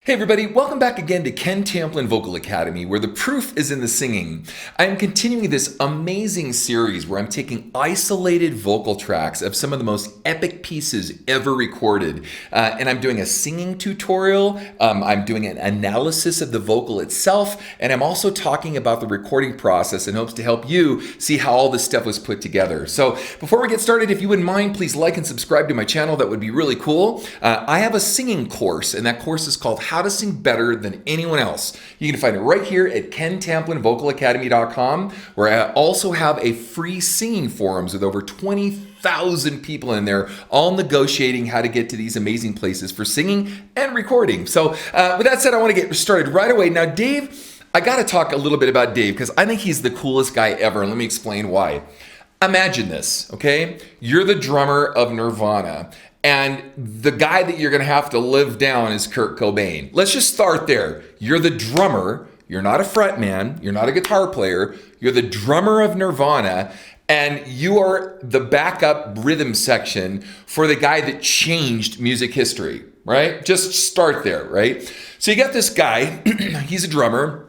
Hey everybody, welcome back again to Ken Tamplin Vocal Academy, where the proof is in the singing. I am continuing this amazing series where I'm taking isolated vocal tracks of some of the most epic pieces ever recorded. And I'm doing a singing tutorial, I'm doing an analysis of the vocal itself, and I'm also talking about the recording process in hopes to help you see how all this stuff was put together. So before we get started, if you wouldn't mind, please like and subscribe to my channel. That would be really cool. I have a singing course, and that course is called How to Sing Better Than Anyone Else. You can find it right here at kentamplinvocalacademy.com, where I also have a free singing forums with over 20,000 people in there, all negotiating how to get to these amazing places for singing and recording. So with that said, I want to get started right away. Now, Dave, I got to talk a little bit about Dave because I think he's the coolest guy ever, and let me explain why. Imagine this, okay? You're the drummer of Nirvana, and the guy that you're gonna have to live down is Kurt Cobain. Let's just start there. You're the drummer, you're not a frontman, you're not a guitar player, you're the drummer of Nirvana, and you are the backup rhythm section for the guy that changed music history, right? Just start there, right? So you got this guy, he's a drummer,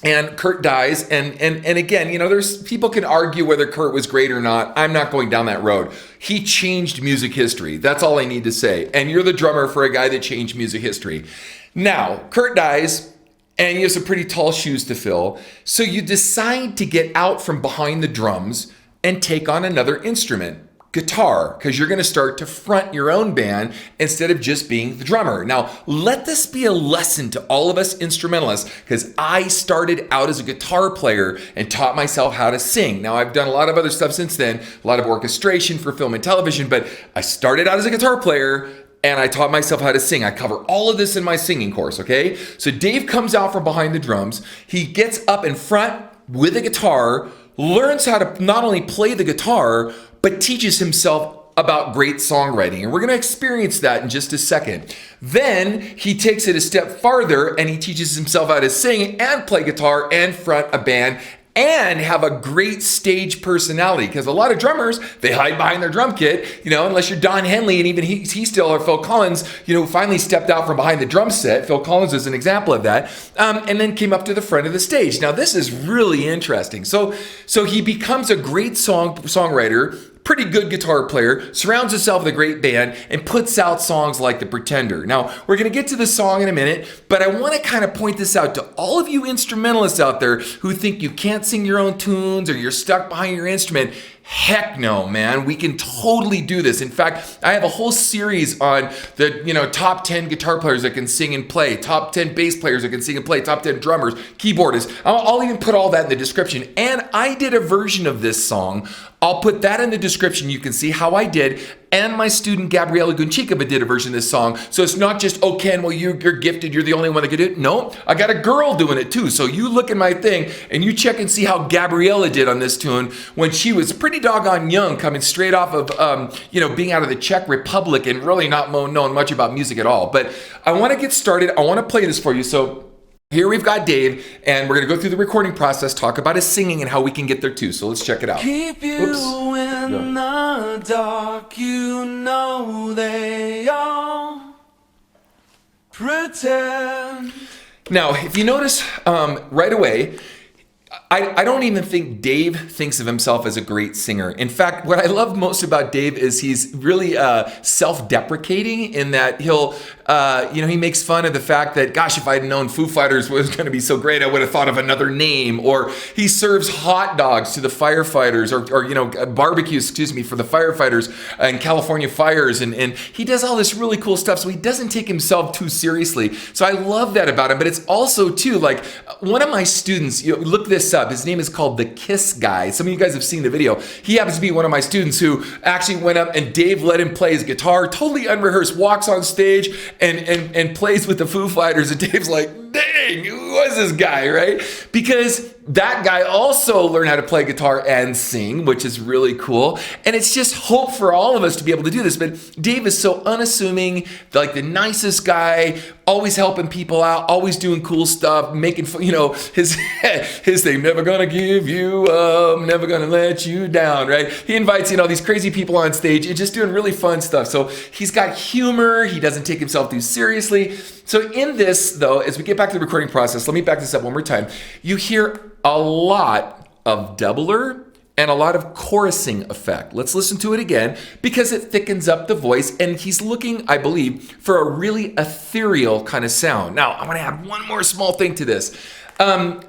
and Kurt dies, and again, you know, there's people can argue whether Kurt was great or not. I'm not going down that road. He changed music history. That's all I need to say. And you're the drummer for a guy that changed music history. Now, Kurt dies, and you have some pretty tall shoes to fill. So you decide to get out from behind the drums and take on another instrument. Guitar, because you're going to start to front your own band instead of just being the drummer. Now, let this be a lesson to all of us instrumentalists, because I started out as a guitar player and taught myself how to sing. Now, I've done a lot of other stuff since then, a lot of orchestration for film and television, but I started out as a guitar player and I taught myself how to sing. I cover all of this in my singing course, okay? So Dave comes out from behind the drums. He gets up in front with a guitar, learns how to not only play the guitar, but teaches himself about great songwriting. And we're going to experience that in just a second. Then he takes it a step farther and he teaches himself how to sing and play guitar and front a band and have a great stage personality, because a lot of drummers, they hide behind their drum kit, you know, unless you're Don Henley, and even he still, or Phil Collins, you know, finally stepped out from behind the drum set. Phil Collins is an example of that, and then came up to the front of the stage. Now, this is really interesting. So he becomes a great songwriter, pretty good guitar player, surrounds himself with a great band, and puts out songs like The Pretender. Now, we're going to get to the song in a minute, but I want to kind of point this out to all of you instrumentalists out there who think you can't sing your own tunes or you're stuck behind your instrument. Heck no, man. We can totally do this. In fact, I have a whole series on the, you know, top 10 guitar players that can sing and play, top 10 bass players that can sing and play, top 10 drummers, keyboardists. I'll even put all that in the description. And I did a version of this song. I'll put that in the description. You can see how I did. And my student Gabriela Gunchikova did a version of this song. So it's not just, oh, Ken, well, you're gifted, you're the only one that could do it. No, I got a girl doing it too. So you look at my thing and you check and see how Gabriela did on this tune when she was pretty doggone young, coming straight off of, you know, being out of the Czech Republic and really not knowing much about music at all. But I want to get started. I want to play this for you. So here we've got Dave, and we're going to go through the recording process, talk about his singing and how we can get there too. So let's check it out. Keep you in the dark, you know they all pretend. Now, if you notice right away, I don't even think Dave thinks of himself as a great singer. In fact, what I love most about Dave is he's really self-deprecating in that he'll, you know, he makes fun of the fact that, gosh, if I'd known Foo Fighters was going to be so great, I would have thought of another name. Or he serves hot dogs to the firefighters, or you know, barbecues, for the firefighters in California fires. And he does all this really cool stuff, so he doesn't take himself too seriously. So I love that about him. But it's also, too, like one of my students, you know, look this up. His name is called The Kiss Guy. Some of you guys have seen the video. He happens to be one of my students who actually went up and Dave let him play his guitar, totally unrehearsed, walks on stage and plays with the Foo Fighters. And Dave's like, dang, who was this guy, right? Because that guy also learned how to play guitar and sing, which is really cool. And it's just hope for all of us to be able to do this. But Dave is so unassuming, like the nicest guy, always helping people out, always doing cool stuff, making fun, his thing, never gonna give you up, never gonna let you down, right? He invites, these crazy people on stage and just doing really fun stuff. So he's got humor. He doesn't take himself too seriously. So in this, though, as we get back to the recording process, let me back this up one more time. You hear a lot of doubler and a lot of chorusing effect. Let's listen to it again because it thickens up the voice, and he's looking, I believe, for a really ethereal kind of sound. Now, I'm gonna add one more small thing to this.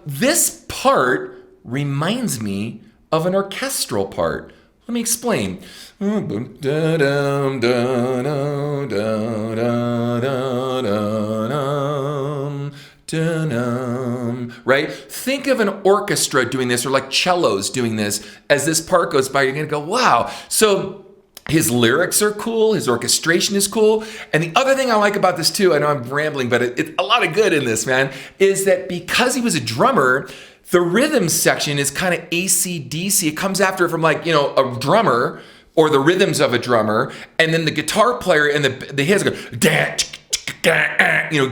This part reminds me of an orchestral part. Let me explain. Right? Think of an orchestra doing this, or like cellos doing this. As this part goes by, you're gonna go, wow. So his lyrics are cool, his orchestration is cool. And the other thing I like about this too, I know I'm rambling, but it's a lot of good in this, man, is that because he was a drummer, the rhythm section is kind of AC/DC. It comes after from like, a drummer or the rhythms of a drummer, and then the guitar player and the hits go,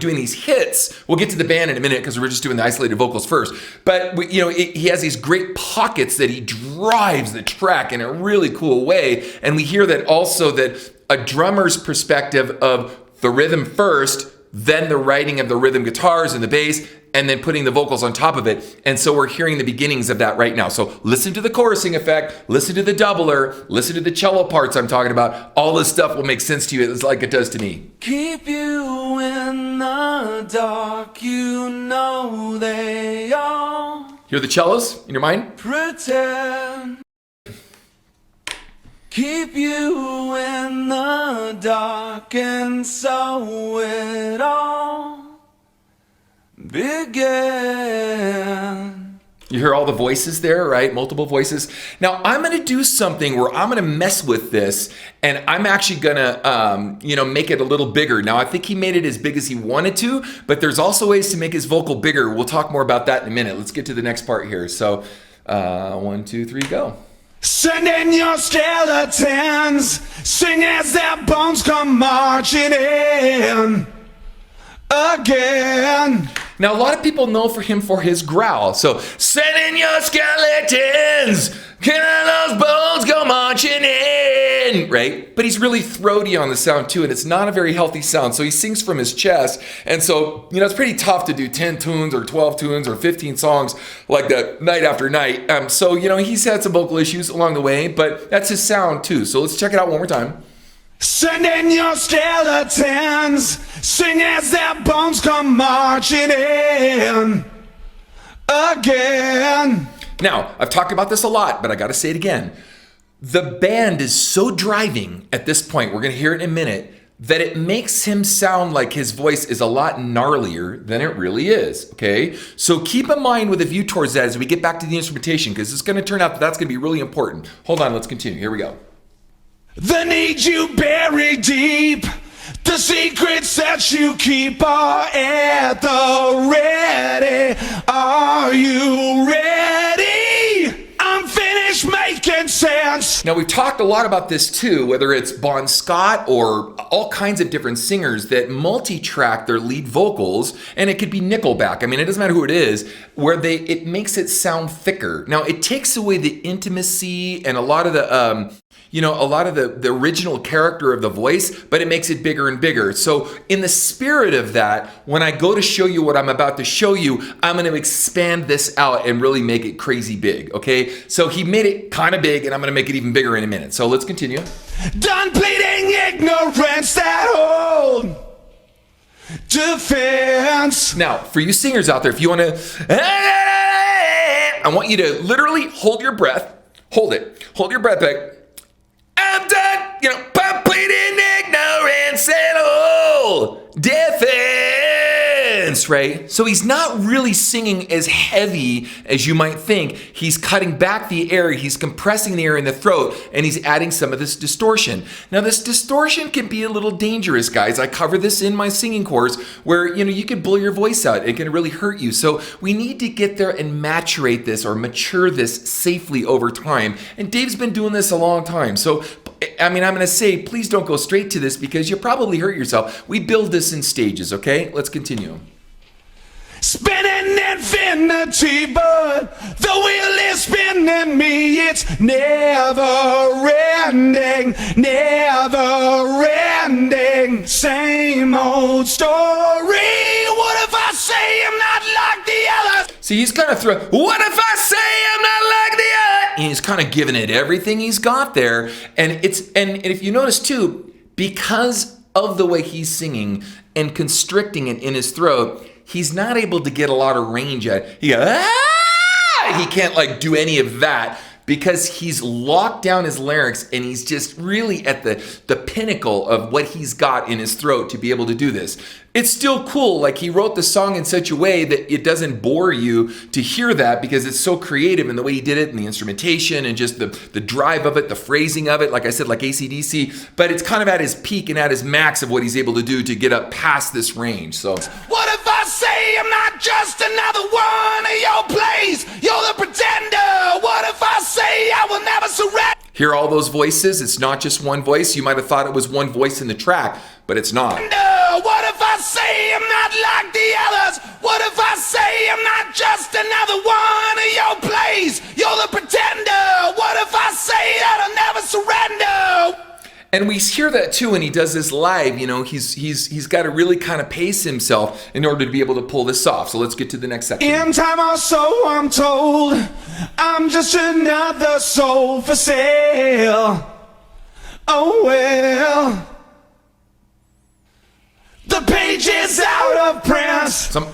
doing these hits. We'll get to the band in a minute because we're just doing the isolated vocals first. But he has these great pockets that he drives the track in a really cool way. And we hear that also, that a drummer's perspective of the rhythm first, then the writing of the rhythm guitars and the bass, and then putting the vocals on top of it. And so we're hearing the beginnings of that right now. So listen to the chorusing effect, listen to the doubler, listen to the cello parts I'm talking about. All this stuff will make sense to you like it does to me. Keep you in the dark, they all Hear the cellos in your mind? pretend. Keep you in the dark, and so it all began. You hear all the voices there, right? Multiple voices. Now I'm going to do something where I'm going to mess with this, and I'm actually going to, make it a little bigger. Now I think he made it as big as he wanted to, but there's also ways to make his vocal bigger. We'll talk more about that in a minute. Let's get to the next part here. So 1, 2, 3, go. Send in your skeletons, sing as their bones come marching in again. Now, a lot of people know him for his growl. So, send in your skeletons, can those bones go marching in, right? But he's really throaty on the sound too, and it's not a very healthy sound. So he sings from his chest. And so, it's pretty tough to do 10 tunes or 12 tunes or 15 songs like that night after night. So, he's had some vocal issues along the way, but that's his sound too. So let's check it out one more time. Send in your skeletons, sing as their bones come marching in again. Now, I've talked about this a lot, but I got to say it again. The band is so driving at this point, we're going to hear it in a minute, that it makes him sound like his voice is a lot gnarlier than it really is, okay? So keep in mind with a view towards that as we get back to the instrumentation, because it's going to turn out that's going to be really important. Hold on, let's continue. Here we go. The need you bury deep, the secrets that you keep are at the ready. Are you ready? I'm finished making sense. Now, we've talked a lot about this too, whether it's Bon Scott or all kinds of different singers that multi-track their lead vocals, and it could be Nickelback. I mean, it doesn't matter who it is, where it makes it sound thicker. Now, it takes away the intimacy and a lot of the the original character of the voice, but it makes it bigger and bigger. So in the spirit of that, when I go to show you what I'm about to show you, I'm going to expand this out and really make it crazy big, okay? So he made it kind of big, and I'm going to make it even bigger in a minute. So let's continue. Done pleading ignorance that hold defense. Now, for you singers out there, if you want to, I want you to literally hold your breath. Hold it. Hold your breath back. I'm done, pleading ignorance and all defense, right? So he's not really singing as heavy as you might think. He's cutting back the air, he's compressing the air in the throat, and he's adding some of this distortion. Now, this distortion can be a little dangerous, guys. I cover this in my singing course where, you could blow your voice out. It can really hurt you. So we need to get there and mature this safely over time. And Dave's been doing this a long time. So I mean, I'm going to say, please don't go straight to this because you'll probably hurt yourself. We build this in stages, okay? Let's continue. Spinning infinity, but the wheel is spinning me. It's never ending, never ending. Same old story. What if I say I'm not like the others? See, he's kind of what if I say I'm not like the other? And he's kind of giving it everything he's got there. And if you notice too, because of the way he's singing and constricting it in his throat, he's not able to get a lot of range at it. He can't like do any of that because he's locked down his larynx and he's just really at the pinnacle of what he's got in his throat to be able to do this. It's still cool. Like he wrote the song in such a way that it doesn't bore you to hear that because it's so creative in the way he did it and the instrumentation and just the drive of it, the phrasing of it, like I said, like AC/DC, but it's kind of at his peak and at his max of what he's able to do to get up past this range. So what if I say I'm not just another one of your plays? You're the pretender. What if I say I will never surrender? Hear all those voices? It's not just one voice. You might have thought it was one voice in the track, but it's not. What if I say I'm not like the others? What if I say I'm not just another one of your plays? You're the pretender. What if I say that I'll never surrender? And we hear that too when he does this live. You know, he's got to really kind of pace himself in order to be able to pull this off. So let's get to the next section. In time or so I'm told I'm just another soul for sale. Oh well, the page is out of print. Some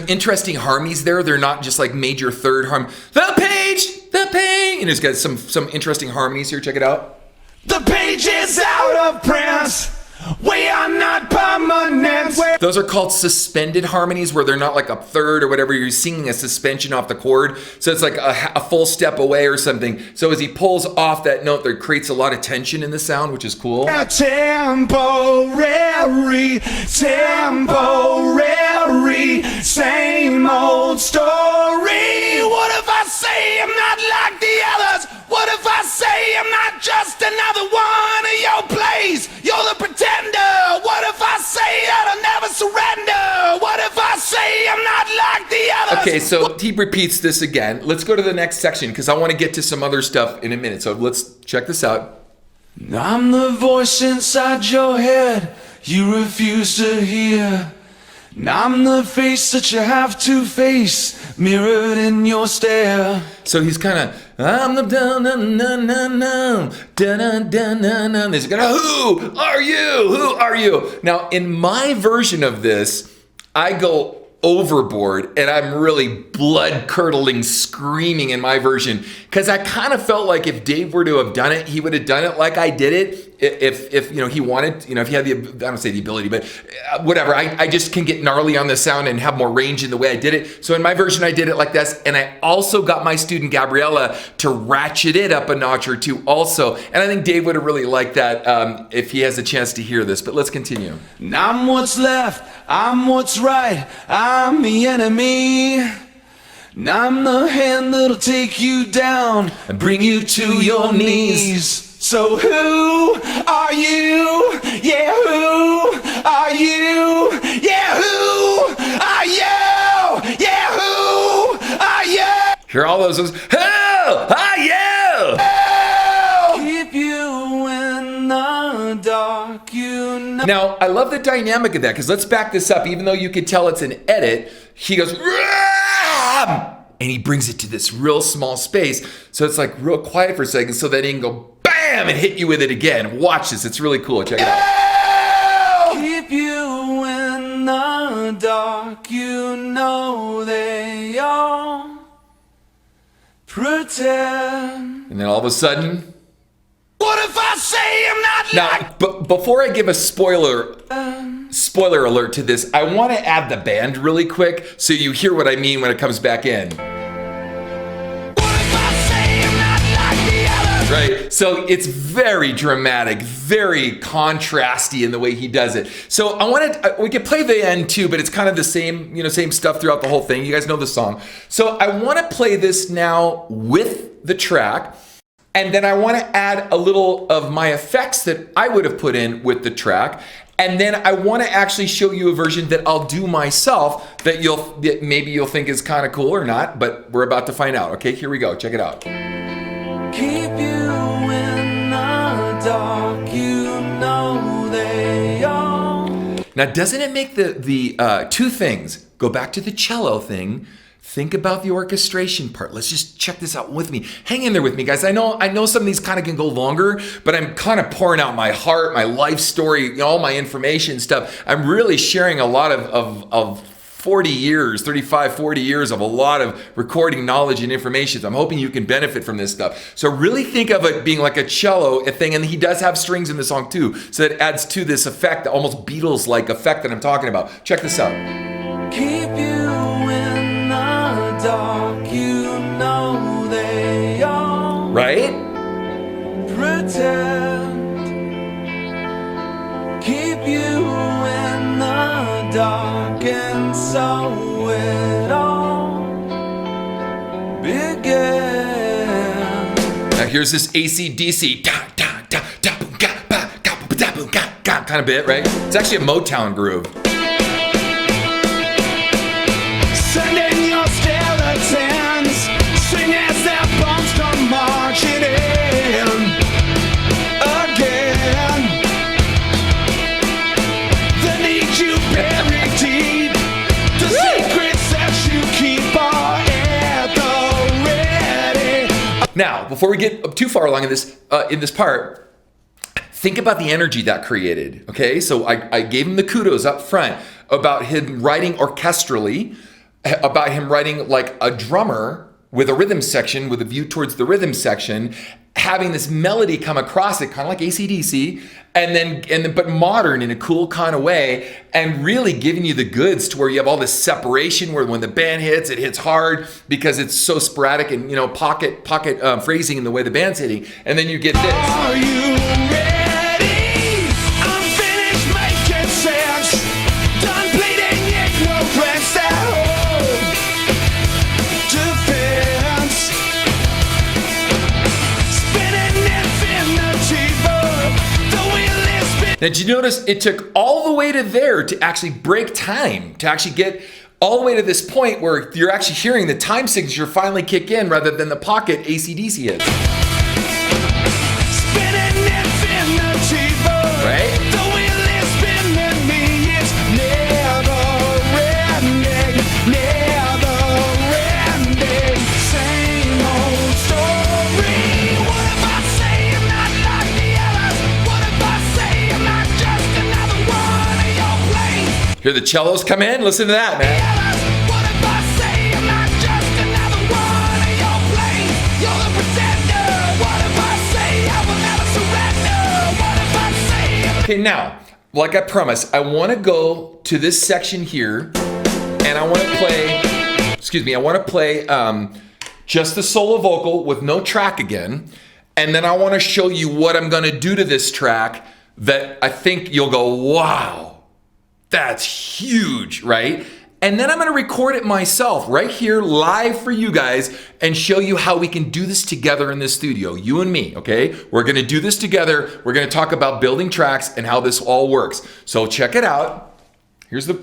interesting harmonies there. They're not just like major third harm. The page. And it's got some interesting harmonies here. Check it out. The page is out of print. We are not permanent. Those are called suspended harmonies where they're not like a third or whatever. You're singing a suspension off the chord. So it's like a full step away or something. So as he pulls off that note, there creates a lot of tension in the sound, which is cool. Temporary, same old story. What if I say I'm not like the others? What if I say I'm not just another one of your plays? You're the pretender. What if I say that I'll never surrender? What if I say I'm not like the others? Okay, so he repeats this again. Let's go to the next section because I want to get to some other stuff in a minute. So let's check this out. I'm the voice inside your head you refuse to hear. I'm the face that you have to face, mirrored in your stare. So he's kind of, I'm the dun-dun-dun-dun-dun-dun-dun. He's going, who are you? Who are you? Now, in my version of this, I go overboard and I'm really blood curdling screaming in my version because I kind of felt like if Dave were to have done it, he would have done it like I did it. If you know he wanted, you know, if he had the, I don't say the ability, but whatever, I just can get gnarly on the sound and have more range in the way I did it. So in my version, I did it like this, and I also got my student Gabriella to ratchet it up a notch or two also. And I think Dave would have really liked that if he has a chance to hear this. But let's continue. I'm what's left, I'm what's right, I'm the enemy. I'm the hand that'll take you down and bring you to your knees. So who are you? Yeah, who are you? Yeah, who are you? Yeah, who are you? Hear all those? Who are you? Keep you in the dark, you know. Now, I love the dynamic of that because let's back this up. Even though you could tell it's an edit, he goes, Ram! And he brings it to this real small space. So it's like real quiet for a second so that he can go bam and hit you with it again. Watch this. It's really cool. Check it out. Keep you in the dark, you know they all pretend. And then all of a sudden. What if I say I'm not like... Now, before I give a spoiler alert to this, I want to add the band really quick so you hear what I mean when it comes back in. What if I say I'm not like the others? Right? So it's very dramatic, very contrasty in the way he does it. So I wanted, we could play the end too, but it's kind of the same, you know, same stuff throughout the whole thing. You guys know the song. So I want to play this now with the track. And then I want to add a little of my effects that I would have put in with the track. And then I want to actually show you a version that I'll do myself that maybe you'll think is kind of cool or not, but we're about to find out. Okay, here we go. Check it out. Keep you in the dark, you know they are. Now, doesn't it make the two things? Go back to the cello thing. Think about the orchestration part. Let's just check this out with me. Hang in there with me, guys. I know some of these kind of can go longer, but I'm kind of pouring out my heart, my life story, all my information stuff. I'm really sharing a lot of 40 years, 35, 40 years of a lot of recording knowledge and information. So I'm hoping you can benefit from this stuff. So really think of it being like a cello thing, and he does have strings in the song too. So that adds to this effect, almost Beatles-like effect that I'm talking about. Check this out. Keep you in the dark, you know they are. Right? Pretend. Keep you in the dark, and so it all began. Now here's this AC/DC kind of bit, right? It's actually a Motown groove. Sending your skeletons, sing as their bones come marching in again. They need you buried deep. The secrets that you keep are at the ready. Now, before we get too far along in this part, think about the energy that created. Okay, so I gave him the kudos up front about him writing orchestrally, about him writing like a drummer with a rhythm section, with a view towards the rhythm section, having this melody come across it, kind of like AC/DC, and then but modern in a cool kind of way, and really giving you the goods to where you have all this separation where when the band hits, it hits hard because it's so sporadic and pocket phrasing in the way the band's hitting, and then you get this. Are you ready? I'm finished making sense. Done bleeding ignorance at home. Defense. Spinning infinity, the wheel is spinning. Now, did you notice it took all the way to there to actually break time, to actually get all the way to this point where you're actually hearing the time signature finally kick in rather than the pocket AC/DC hits. Spinning infinity, Right? the wheel is spinning me. It's never ending, never ending. Same old story. What if I say I'm not like the others? What if I say I'm not just another one of your plays? Hear the cellos come in? Listen to that, man. What if I say I'm not just another one of your plays? You're the pretender. What if I say I will never surrender? What if I say I'm Okay, now, like I promised, I want to go to this section here, and I want to play, just the solo vocal with no track again, and then I want to show you what I'm going to do to this track that I think you'll go, wow, that's huge, right? And then I'm going to record it myself right here live for you guys and show you how we can do this together in the studio, you and me, okay? We're going to do this together. We're going to talk about building tracks and how this all works. So check it out. Here's the...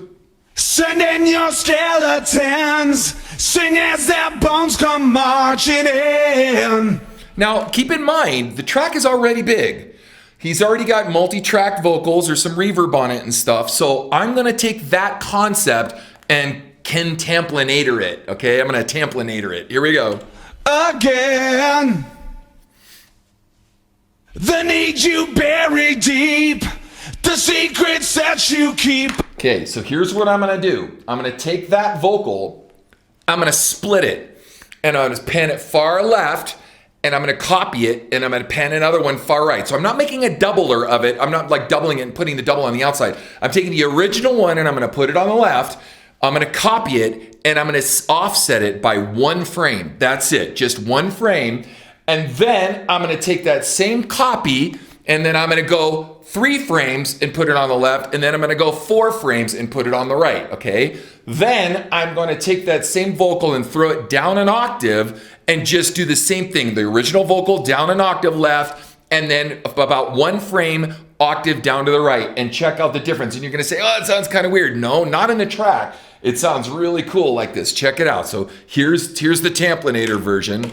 Send in your skeletons, sing as their bones come marching in. Now, keep in mind, the track is already big. He's already got multi-track vocals or some reverb on it and stuff. So I'm going to take that concept and Kentamplinator it, okay? I'm going to Tamplinator it. Here we go. Again, the need you bury deep, the secrets that you keep. Okay, so here's what I'm going to do. I'm going to take that vocal, I'm going to split it, and I'm going to pan it far left, and I'm going to copy it, and I'm going to pan another one far right. So I'm not making a doubler of it. I'm not like doubling it and putting the double on the outside. I'm taking the original one, and I'm going to put it on the left. I'm going to copy it, and I'm going to offset it by 1 frame. That's it, just 1 frame. And then I'm going to take that same copy, and then I'm going to go 3 frames and put it on the left, and then I'm gonna go 4 frames and put it on the right, okay? Then I'm gonna take that same vocal and throw it down an octave and just do the same thing. The original vocal down an octave left, and then about 1 frame octave down to the right, and check out the difference. And you're gonna say, oh, it sounds kind of weird. No, not in the track. It sounds really cool like this. Check it out. So here's the Tamplinator version.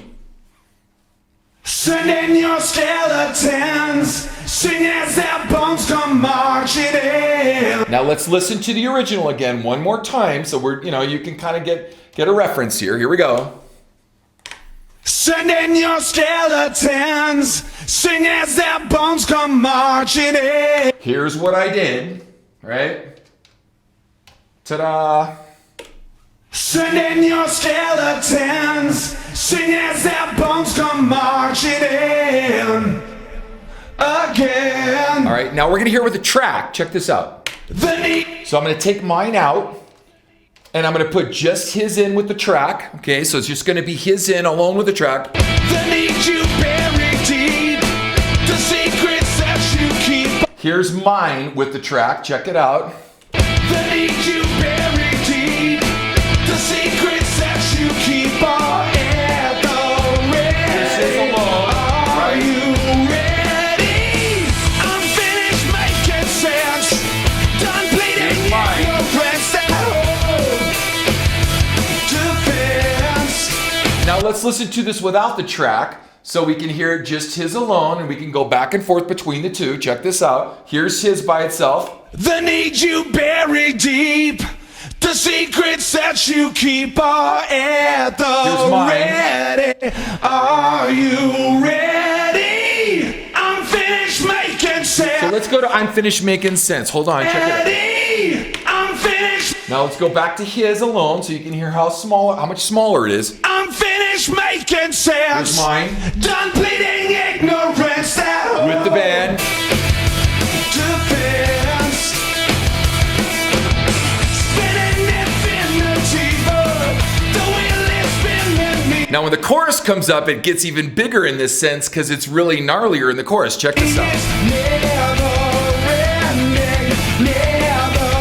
Send in your skeletons, sing as their bones come marching in. Now let's listen to the original again one more time, so you can kind of get a reference here. Here we go. Send in your skeletons, sing as their bones come marching in. Here's what I did, right? Ta-da! Send in your skeletons, sing as their bones come marching in. Again. All right, now we're gonna hear it with the track. Check this out. So I'm gonna take mine out, and I'm gonna put just his in with the track. Okay, so it's just gonna be his in alone with the track. The need you buried deep, the secrets that you keep. Here's mine with the track. Check it out. The need you buried deep, the secrets that you keep are at the ready. This is alone. Are you ready? I'm finished making sense. Done bleeding your friends that hold defense. Now let's listen to this without the track, so we can hear just his alone, and we can go back and forth between the two. Check this out. Here's his by itself. The need you buried deep, the secrets that you keep are at Here's the mine. ready. Are you ready? I'm finished making sense. So let's go to I'm Finished Making Sense. Hold on, check it out. Ready? I'm finished. Now let's go back to his alone, so you can hear how much smaller it is. I'm finished making sense. Here's mine. Done pleading ignorance that With the band. defense. Spinning infinity, the wheel is spinning me. Now when the chorus comes up, it gets even bigger in this sense because it's really gnarlier in the chorus. Check this out. It's never ending, never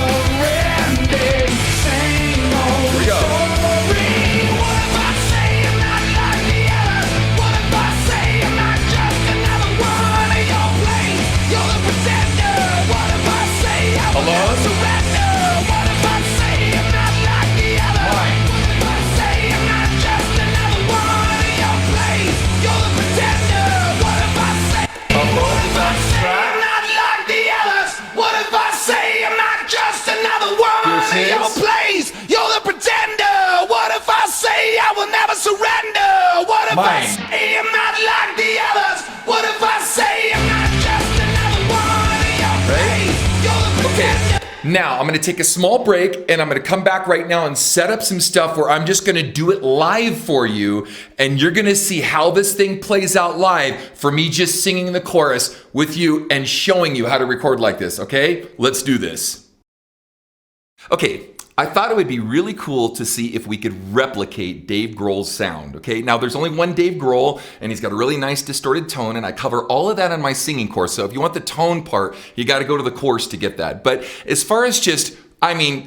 ending. Same old Here we go. story. What if I say I'm not like the others? What if I say I'm not just another one of your plays? You're the pretender. What if I say I will Hello? never surrender? What if I say I'm not like the others? Mine. What if I say I'm not just another one of your plays? You're the pretender. What if I say? What if I say I'm not like the others? What if I say I'm not just another one Here's of your his. plays? You're the pretender. What if I say I will never surrender? What if I Mine. say I'm not like the others? What if I say I'm not just another one of your plays? You're the pretender. Now I'm gonna take a small break, and I'm gonna come back right now and set up some stuff where I'm just gonna do it live for you, and you're gonna see how this thing plays out live for me just singing the chorus with you and showing you how to record like this, okay? Let's do this. Okay, I thought it would be really cool to see if we could replicate Dave Grohl's sound, okay? Now, there's only one Dave Grohl, and he's got a really nice distorted tone, and I cover all of that on my singing course. So if you want the tone part, you got to go to the course to get that. But as far as just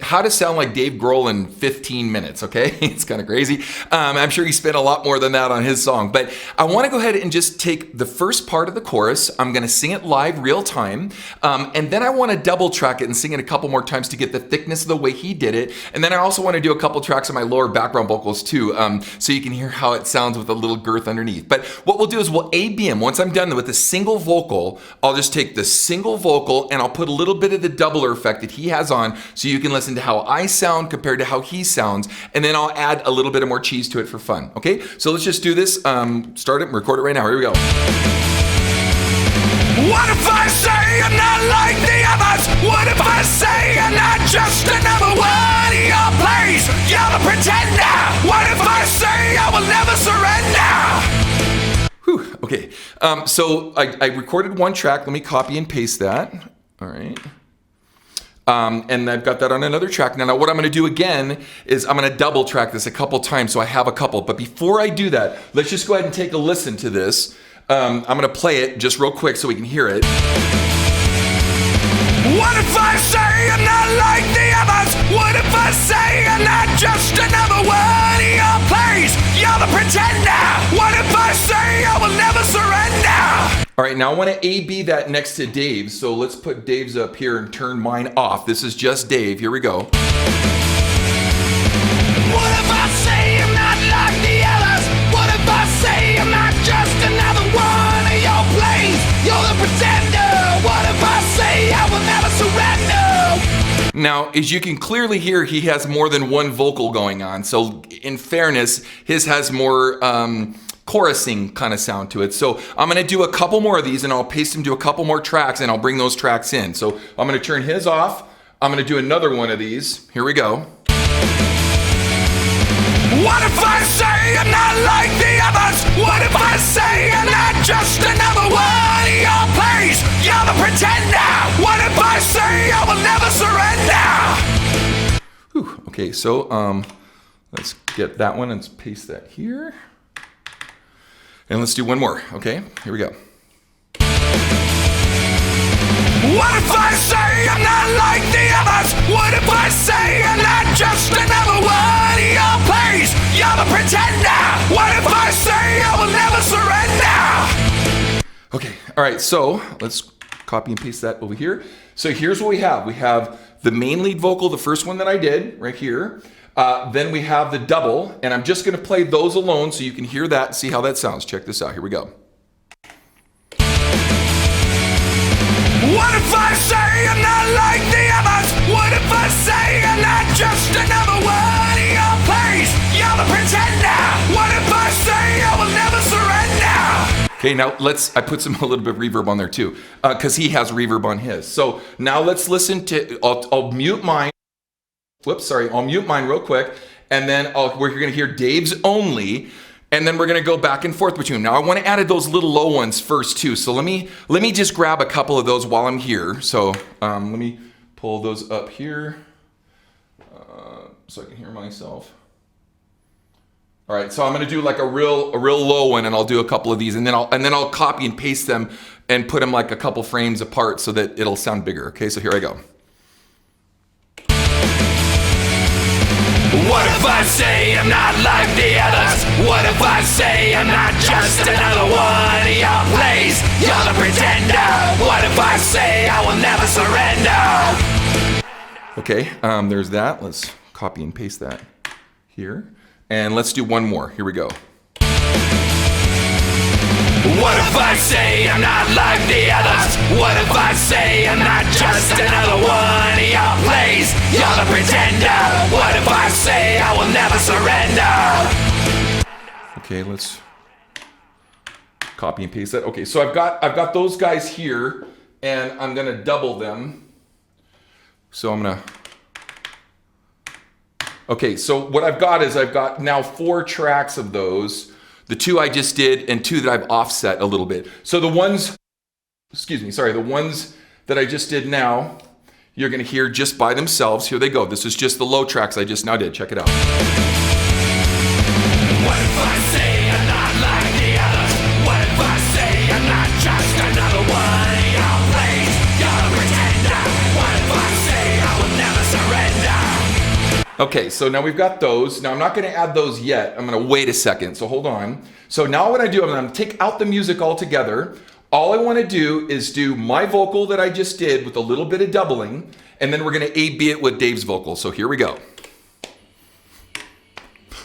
how to sound like Dave Grohl in 15 minutes, okay? It's kind of crazy. I'm sure he spent a lot more than that on his song, but I want to go ahead and just take the first part of the chorus. I'm going to sing it live real time, and then I want to double track it and sing it a couple more times to get the thickness of the way he did it. And then I also want to do a couple tracks on my lower background vocals too, so you can hear how it sounds with a little girth underneath. But what we'll do is we'll ABM. Once I'm done with the single vocal, I'll just take the single vocal and I'll put a little bit of the doubler effect that he has on, so you can listen to how I sound compared to how he sounds, and then I'll add a little bit of more cheese to it for fun, okay? So let's just do this, start it and record it right now. Here we go. What if I say I'm not like the others? What if I say I'm not just another one of your plays? You're the pretender. What if I say I will never surrender? Whew, okay, so I recorded one track. Let me copy and paste that. All right. And I've got that on another track. Now what I'm going to do again is I'm going to double track this a couple times, so I have a couple. But before I do that, let's just go ahead and take a listen to this. I'm going to play it just real quick so we can hear it. What if I say I'm not like the others? What if I say I'm not just another one in your place? You're the pretender. What if I say I will never surrender? All right, now I want to A-B that next to Dave's. So let's put Dave's up here and turn mine off. This is just Dave. Here we go. What if I say I'm not like the others? What if I say I'm not just another one in your place? You're the pretender. What if I say I will never surrender? Now, as you can clearly hear, he has more than one vocal going on. So in fairness, his has more chorusing kind of sound to it. So I'm going to do a couple more of these and I'll paste them to a couple more tracks and I'll bring those tracks in. So I'm going to turn his off. I'm going to do another one of these. Here we go. What if I say I'm not like the others? What if I say I'm not just another one in your place? You're the pretender. What if I say I will never surrender? Whew. Okay, so let's get that one and paste that here. And let's do one more, okay? Here we go. What if I say I'm not like the others? What if I say I'm not just another one in your place? You're the pretender. What if I say I will never surrender? Okay, all right, so let's copy and paste that over here. So here's what we have. We have the main lead vocal, the first one that I did right here. Then we have the double, and I'm just gonna play those alone so you can hear that and see how that sounds. Check this out, here we go. What if I say I'm not like the others? What if I say I'm not just another one in your place? You're the pretender. What if I say I will never surrender? Okay, now I put a little bit of reverb on there too, because he has reverb on his. So now let's listen to, I'll mute mine. Whoops, sorry, I'll mute mine real quick, and then we're gonna hear Dave's only, and then we're gonna go back and forth between them. Now I wanna add those little low ones first too, so let me just grab a couple of those while I'm here. So let me pull those up here, so I can hear myself. All right, so I'm gonna do like a real low one, and I'll do a couple of these, and then I'll copy and paste them and put them like a couple frames apart so that it'll sound bigger. Okay, so here I go. What if I say I'm not like the others? What if I say I'm not just another one in your place? You're the pretender. What if I say I will never surrender? Okay, there's that. Let's copy and paste that here. And let's do one more. Here we go. What if I say I'm not like the others? What if I say I'm not just another one in your place? You're the pretender. What if I say I will never surrender? Okay, let's copy and paste that. Okay, so I've got those guys here, and I'm gonna double them. So I'm gonna. Okay, so what I've got now 4 tracks of those. The 2 I just did and 2 that I've offset a little bit. So the ones that I just did now, you're gonna hear just by themselves. Here they go. This is just the low tracks I just now did. Check it out. What if I say I'm not like the others? What if I say I'm not just another one in your place? You're a pretender. What if I say I will never surrender? Okay, so now we've got those. Now I'm not gonna add those yet. I'm gonna wait a second, so hold on. So now what I do, I'm gonna take out the music altogether. All I wanna do is do my vocal that I just did with a little bit of doubling, and then we're gonna A-B it with Dave's vocal. So here we go.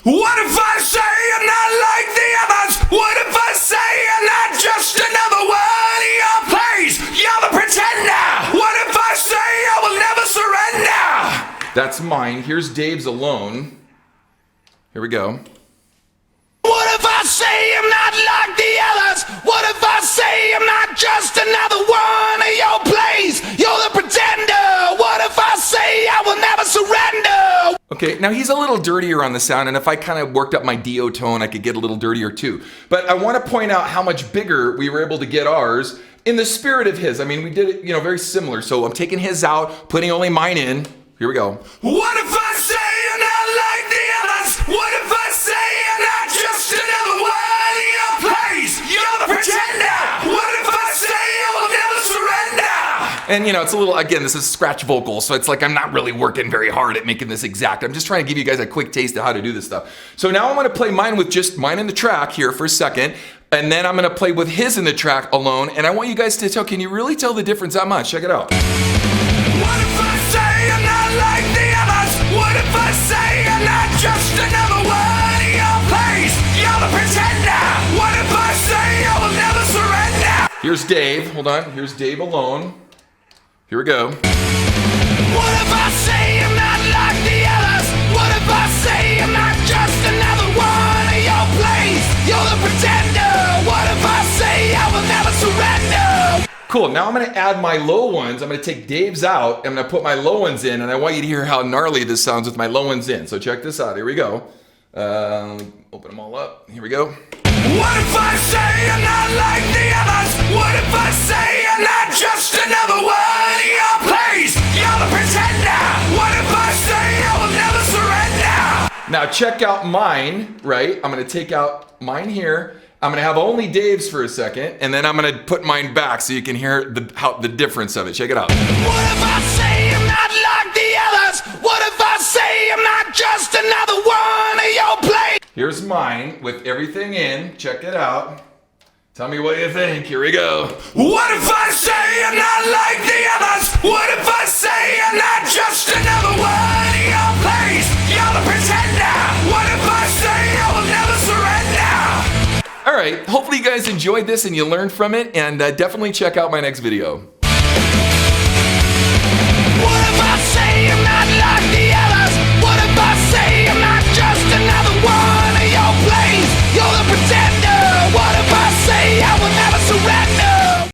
What if I say I'm not like the others? What if I say I'm not just another one in your place? You're the pretender. What if I say I will never surrender? That's mine. Here's Dave's alone. Here we go. What if I say I'm not like the others? What if I say I'm not just another one in your place? You're the pretender. What if I say I will never surrender? Okay, now he's a little dirtier on the sound, and if I kind of worked up my DO tone, I could get a little dirtier too. But I want to point out how much bigger we were able to get ours in the spirit of his. I mean, we did it, very similar. So I'm taking his out, putting only mine in. Here we go. What if I say I'm not like the others? What if I say I'm not just another one in your place? You're the pretender. What if I say I will never surrender? And you know, it's a little, again, this is scratch vocal, so it's like I'm not really working very hard at making this exact. I'm just trying to give you guys a quick taste of how to do this stuff. So now I'm gonna play mine with just mine in the track here for a second, and then I'm gonna play with his in the track alone, and I want you guys to tell, can you really tell the difference that much? Check it out. What if I say I'm not like the others? What if I say I'm not just another one in your place? You're the pretender. What if I say I will never surrender? Here's Dave, hold on, here's Dave alone. Here we go. What if I say I'm not like the others? What if I say I'm not just another one in your place? You're the pretender. What if I say I will never surrender? Cool, now I'm gonna add my low ones. I'm gonna take Dave's out, I'm gonna put my low ones in, and I want you to hear how gnarly this sounds with my low ones in. So check this out, here we go. Open them all up, here we go. What if I say I'm not like the others? What if I say I'm not just another one in your place? You're the pretender. What if I say I will never surrender? Now check out mine, right? I'm gonna take out mine here. I'm gonna have only Dave's for a second, and then I'm gonna put mine back so you can hear the difference of it. Check it out. What if I say I'm not like the others? What if I say I'm not just another one in your place? Here's mine with everything in. Check it out. Tell me what you think. Here we go. What if I say I'm not like the others? What if I say I'm not just another one in your place? You're the pretender. What if I say I will never surrender? All right, hopefully you guys enjoyed this and you learned from it, and definitely check out my next video.